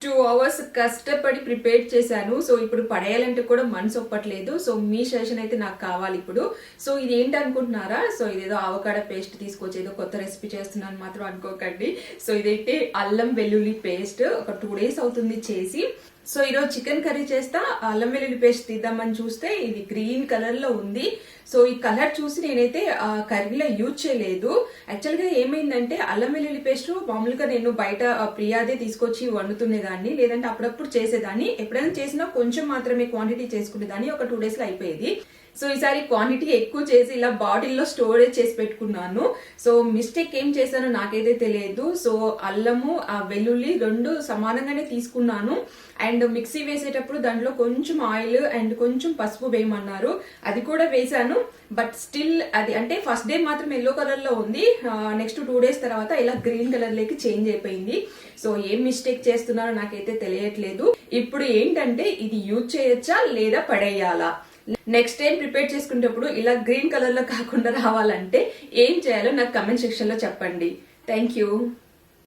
2 hours కష్టపడి prepare చేశాను. So ఇప్పుడు పడేయాలంటే కూడా మనసు ఒప్పట్లేదు. సో మీ సజెషన్ అయితే నాకు కావాలి ఇప్పుడు. సో ఇది ఏంటి అనుకుంటున్నారా? సో ఇదేదో ఆవకాడో పేస్ట్ తీసుకొచ్చి ఏదో కొత్త రెసిపీ చేస్తున్నాను మాత్రం అనుకోకండి. సో ఇదైతే అల్లం వెల్లుల్లి పేస్ట్ ఒక 2 days అవుతుంది చేసి. సో ఈరోజు చికెన్ కర్రీ చేస్తా అల్లం వెల్లుల్లి పేస్ట్ తీద్దామని చూస్తే ఇది గ్రీన్ కలర్ లో ఉంది. సో ఈ కలర్ చూసి నేనైతే కర్రీలో యూజ్ చేయలేదు. యాక్చువల్ గా ఏమైందంటే అల్లం వెల్లుల్లి పేస్ట్ మామూలుగా నేను బయట ప్రియాదే తీసుకొచ్చి వండుతునేదాన్ని, లేదంటే అప్పుడప్పుడు చేసేదాన్ని. ఎప్పుడైనా చేసినా కొంచెం మాత్రమే క్వాంటిటీ చేసుకునేదాన్ని. ఒక 2 days లో అయిపోయేది. సో ఈసారి క్వాంటిటీ ఎక్కువ చేసి ఇలా బాటిల్లో స్టోరేజ్ చేసి పెట్టుకున్నాను. సో మిస్టేక్ ఏం చేశానో నాకైతే తెలియదు. సో అల్లము వెల్లుల్లి 2 సమానంగానే తీసుకున్నాను. అండ్ మిక్సీ వేసేటప్పుడు దాంట్లో కొంచెం ఆయిల్ అండ్ కొంచెం పసుపు వేయమన్నారు. అది కూడా వేసాను. బట్ స్టిల్ అది అంటే ఫస్ట్ డే మాత్రం ఎల్లో కలర్ లో ఉంది. నెక్స్ట్ 2 days తర్వాత ఇలా గ్రీన్ కలర్ లోకి చేంజ్ అయిపోయింది. సో ఏం మిస్టేక్ చేస్తున్నారో నాకైతే తెలియట్లేదు. ఇప్పుడు ఏంటంటే ఇది యూజ్ చేయొచ్చా లేదా పడేయాలా? నెక్స్ట్ టైం ప్రిపేర్ చేసుకునేటప్పుడు ఇలా గ్రీన్ కలర్ లో కాకుండా రావాలంటే ఏం చేయాలో నాకు కమెంట్ సెక్షన్ లో చెప్పండి. Thank you.